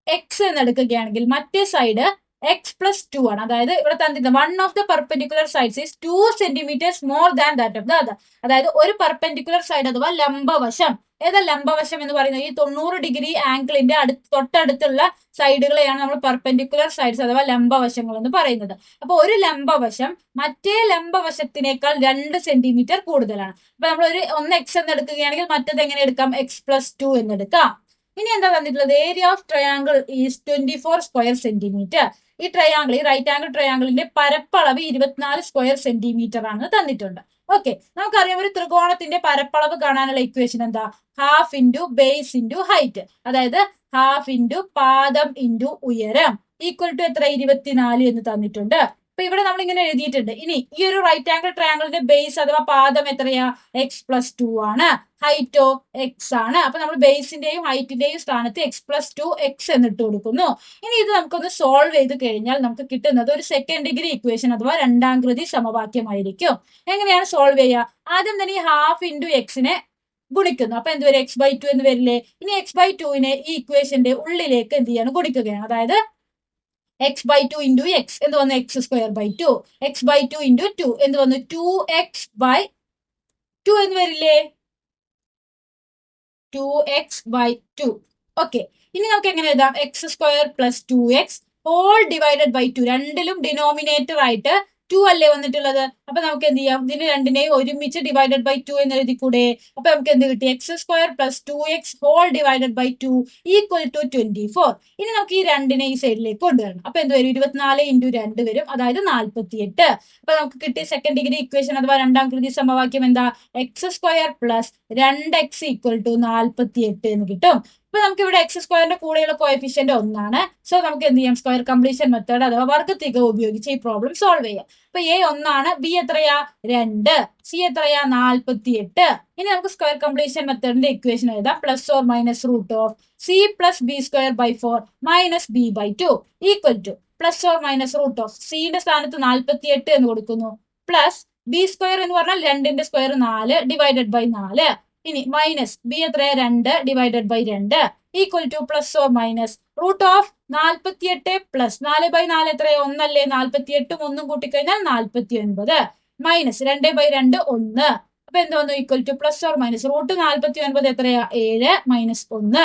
എക്സ് എന്ന് എടുക്കുകയാണെങ്കിൽ മറ്റേ സൈഡ് എക്സ് പ്ലസ് 2 ആണ്. അതായത് ഇവിടെ തന്നിട്ടുണ്ട് one of the perpendicular sides is 2 centimeters more than that of the other. അതായത് ഒരു പെർപെൻഡിക്കുലർ സൈഡ് അഥവാ ലംബവശം. ഏതാ ലംബവശം എന്ന് പറയുന്നത്? ഈ 90 ഡിഗ്രി ആംഗിളിന്റെ തൊട്ടടുത്തുള്ള സൈഡുകളെയാണ് നമ്മൾ പെർപെൻഡിക്കുലർ സൈഡ്സ് അഥവാ ലംബവശങ്ങൾ എന്ന് പറയുന്നത്. അപ്പൊ ഒരു ലംബവശം മറ്റേ ലംബവശത്തിനേക്കാൾ 2 സെന്റിമീറ്റർ കൂടുതലാണ്. അപ്പൊ നമ്മൾ ഒന്ന് എക്സ് എന്ന് എടുക്കുകയാണെങ്കിൽ മറ്റേത് എങ്ങനെ എടുക്കാം? എക്സ് പ്ലസ് 2 എന്ന് എടുക്കാം. ഇനി എന്താ തന്നിട്ടുള്ളത്? Area of triangle is 24 square centimetre. ഈ ട്രയാങ്കിൾ, ഈ റൈറ്റ് ആംഗിൾ ട്രയാങ്കിളിന്റെ പരപ്പളവ് 24 സ്ക്വയർ സെന്റിമീറ്റർ ആണ് തന്നിട്ടുണ്ട്. ഓക്കെ, നമുക്കറിയാം ഒരു ത്രികോണത്തിന്റെ പരപ്പളവ് കാണാനുള്ള ഇക്വേഷൻ എന്താ? Half into base into height. അതായത് ഹാഫ് ഇൻറ്റു പാദം ഇൻറ്റു ഉയരം ഈക്വൽ ടു എത്ര? 24 എന്ന് തന്നിട്ടുണ്ട്. അപ്പൊ ഇവിടെ നമ്മൾ ഇങ്ങനെ എഴുതിയിട്ടുണ്ട്. ഇനി ഈ ഒരു റൈറ്റ് ആംഗിൾ ട്രയാങ്കിളിന്റെ ബേസ് അഥവാ പാദം എത്രയാ? x+2 ആണ്. ഹൈറ്റോ x ആണ്. അപ്പൊ നമ്മൾ ബേസിന്റെയും ഹൈറ്റിന്റെയും സ്ഥാനത്ത് x+2 x എന്നിട്ട് കൊടുക്കുന്നു. ഇനി ഇത് നമുക്കൊന്ന് സോൾവ് ചെയ്ത് കഴിഞ്ഞാൽ നമുക്ക് കിട്ടുന്നത് ഒരു സെക്കൻഡ് ഡിഗ്രി ഇക്വേഷൻ അഥവാ രണ്ടാം കൃതി സമവാക്യമായിരിക്കും. എങ്ങനെയാണ് സോൾവ് ചെയ്യുക? ആദ്യം തന്നെ ഈ ഹാഫ് ഇൻറ്റു എക്സിനെ ഗുണിക്കുന്നു. അപ്പൊ എന്ത് വരും? x/2 എന്ന് വരില്ലേ? ഇനി x/2നെ ഈ ഇക്വേഷന്റെ ഉള്ളിലേക്ക് എന്ത് ചെയ്യാണ്? ഗുണിക്കുകയാണ്. അതായത് x/2 ഇൻറ്റു എക്സ് എന്ത് വന്നു? x²/2. x/2 ഇൻറ്റു 2 എന്ത് വന്നു? 2x/2 എന്ന് വരില്ലേ? 2x/2. ഓക്കെ, ഇനി നമുക്ക് എങ്ങനെ എഴുതാം? x² + 2x whole divided by 2. രണ്ടിലും ഡിനോമിനേറ്റർ ആയിട്ട് 2 അല്ലേ വന്നിട്ടുള്ളത്? അപ്പൊ നമുക്ക് എന്ത് ചെയ്യാം? ഇതിന് രണ്ടിനെയും ഒരുമിച്ച് ഡിവൈഡഡ് ബൈ 2 എന്ന് എഴുതിക്കൂടെ? അപ്പൊ നമുക്ക് എന്ത് കിട്ടി? x² + 2x whole divided by 2 equal to 24. ഇനി നമുക്ക് ഈ രണ്ടിനെ ഈ സൈഡിലേക്ക് കൊണ്ടുവരണം. അപ്പൊ എന്ത് വരും? 24 ഇൻറ്റു 2 വരും, അതായത് 48. അപ്പൊ നമുക്ക് കിട്ടിയ സെക്കൻഡ് ഡിഗ്രി ഇക്വേഷൻ അഥവാ രണ്ടാം കൃതി സമവാക്യം എന്താ? x² + 2x ഈക്വൽ ടു 48 എന്ന് കിട്ടും. ഇപ്പൊ നമുക്ക് ഇവിടെ x² കൂടെയുള്ള കോഎഫിഷ്യന്റ് 1 ആണ്. സോ നമുക്ക് എന്ത് ചെയ്യാം? സ്ക്വയർ കംപ്ലീഷൻ മെത്തേഡ് അഥവാ വർഗ്ഗത്തിക ഉപയോഗിച്ച് ഈ പ്രോബ്ലം സോൾവ് ചെയ്യാം. അപ്പൊ a 1 ആണ്, b എത്രയാ? 2, c എത്രയാ? 48. ഇനി നമുക്ക് സ്ക്വയർ കംപ്ലീഷൻ മെത്തേഡിന്റെ ഇക്വേഷൻ എഴുതാം. +or - (c+b²/4 - b/2) equal to +or - (c)ന്റെ സ്ഥാനത്ത് 48 എന്ന് കൊടുക്കുന്നു, പ്ലസ് b² എന്ന് പറഞ്ഞാൽ 2ന്റെ സ്ക്വയർ 4 ഡിവൈഡഡ് ബൈ 4. ഇനി മൈനസ് b എത്രയാ? 2 divided by 2 equal to +or - (48 plus 4/4 എത്രയാ? 1 അല്ലേ? 48 1 കൂട്ടിക്കഴിഞ്ഞാൽ 49 മൈനസ് 2/2 1. അപ്പൊ എന്ത് വന്നു? ഈക്വൽ ടു +or - (√49) എത്രയാ? 7 മൈനസ് 1.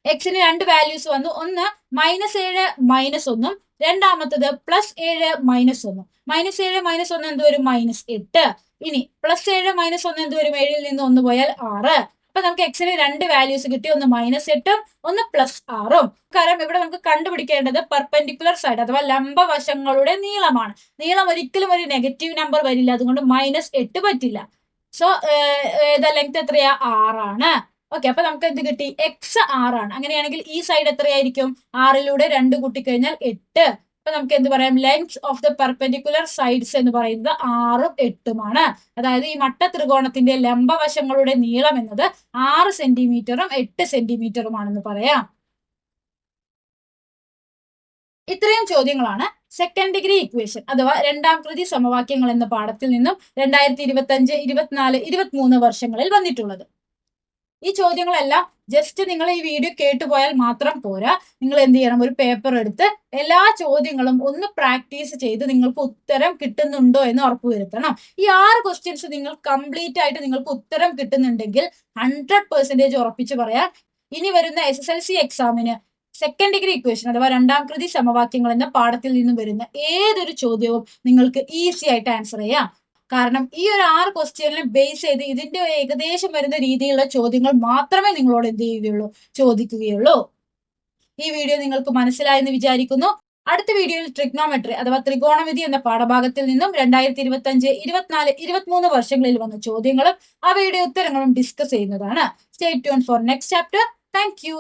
എക്സിന് രണ്ട് വാല്യൂസ് വന്നു. ഒന്ന് -7 -1ഉം രണ്ടാമത്തത് +7 -1. -7 -1 എന്ത് വരും? -8. ഇനി +7 -1 എന്ത് വരും? 7ൽ നിന്ന് 1 പോയാൽ 6. അപ്പൊ നമുക്ക് എക്സിന് രണ്ട് വാല്യൂസ് കിട്ടി, ഒന്ന് -8ഉം ഒന്ന് +6ഉം. കാരണം ഇവിടെ നമുക്ക് കണ്ടുപിടിക്കേണ്ടത് പെർപെൻഡിക്കുലർ സൈഡ് അഥവാ ലംബവശങ്ങളുടെ നീളമാണ്. നീളം ഒരിക്കലും ഒരു നെഗറ്റീവ് നമ്പർ വരില്ല, അതുകൊണ്ട് -8 പറ്റില്ല. സോ ലെങ്ത് എത്രയാ? 6 ആണ്. ഓക്കെ, അപ്പൊ നമുക്ക് എന്ത് കിട്ടി? x 6 ആണ്. അങ്ങനെയാണെങ്കിൽ ഈ സൈഡ് എത്രയായിരിക്കും? 6ലൂടെ 2 കൂട്ടിക്കഴിഞ്ഞാൽ 8. അപ്പൊ നമുക്ക് എന്ത് പറയാം? Length of the perpendicular sides എന്ന് പറയുന്നത് 6ഉം 8ഉമാണ്. അതായത് ഈ മട്ട ത്രികോണത്തിന്റെ ലംബവശങ്ങളുടെ നീളം എന്നത് 6 സെന്റിമീറ്ററും 8 സെന്റിമീറ്ററുമാണെന്ന് പറയാം. ഇത്രയും ചോദ്യങ്ങളാണ് സെക്കൻഡ് ഡിഗ്രി ഇക്വേഷൻ അഥവാ രണ്ടാം കൃതി സമവാക്യങ്ങൾ എന്ന പാഠത്തിൽ നിന്നും 2025, 24, 23 വർഷങ്ങളിൽ വന്നിട്ടുള്ളത്. ഈ ചോദ്യങ്ങളെല്ലാം ജസ്റ്റ് നിങ്ങൾ ഈ വീഡിയോ കേട്ടുപോയാൽ മാത്രം പോരാ. നിങ്ങൾ എന്ത് ചെയ്യണം? ഒരു പേപ്പർ എടുത്ത് എല്ലാ ചോദ്യങ്ങളും ഒന്ന് പ്രാക്ടീസ് ചെയ്ത് നിങ്ങൾക്ക് ഉത്തരം കിട്ടുന്നുണ്ടോ എന്ന് ഉറപ്പുവരുത്തണം. ഈ 6 ക്വസ്റ്റ്യൻസ് നിങ്ങൾ കംപ്ലീറ്റ് ആയിട്ട് നിങ്ങൾക്ക് ഉത്തരം കിട്ടുന്നുണ്ടെങ്കിൽ 100% ഉറപ്പിച്ച് പറയാം, ഇനി വരുന്ന SSLC എക്സാമിന് സെക്കൻഡ് ഡിഗ്രി ഇക്വേഷൻ അഥവാ രണ്ടാം കൃതി സമവാക്യങ്ങൾ എന്ന പാഠത്തിൽ നിന്നും വരുന്ന ഏതൊരു ചോദ്യവും നിങ്ങൾക്ക് ഈസി ആയിട്ട് ആൻസർ ചെയ്യാം. കാരണം ഈ ഒരു 6 ക്വസ്റ്റ്യനിലും ബേസ് ചെയ്ത് ഇതിന്റെ ഏകദേശം വരുന്ന രീതിയിലുള്ള ചോദ്യങ്ങൾ മാത്രമേ നിങ്ങളോട് എന്ത് ചെയ്യുകയുള്ളൂ? ചോദിക്കുകയുള്ളൂ. ഈ വീഡിയോ നിങ്ങൾക്ക് മനസ്സിലായെന്ന് വിചാരിക്കുന്നു. അടുത്ത വീഡിയോയിൽ ട്രിഗ്നോമെട്രി അഥവാ ത്രികോണമിതി എന്ന പാഠഭാഗത്തിൽ നിന്നും 2025, 24, 23 വർഷങ്ങളിൽ വന്ന ചോദ്യങ്ങളും അവയുടെ ഉത്തരങ്ങളും ഡിസ്കസ് ചെയ്യുന്നതാണ്. Stay tune for next chapter. Thank you.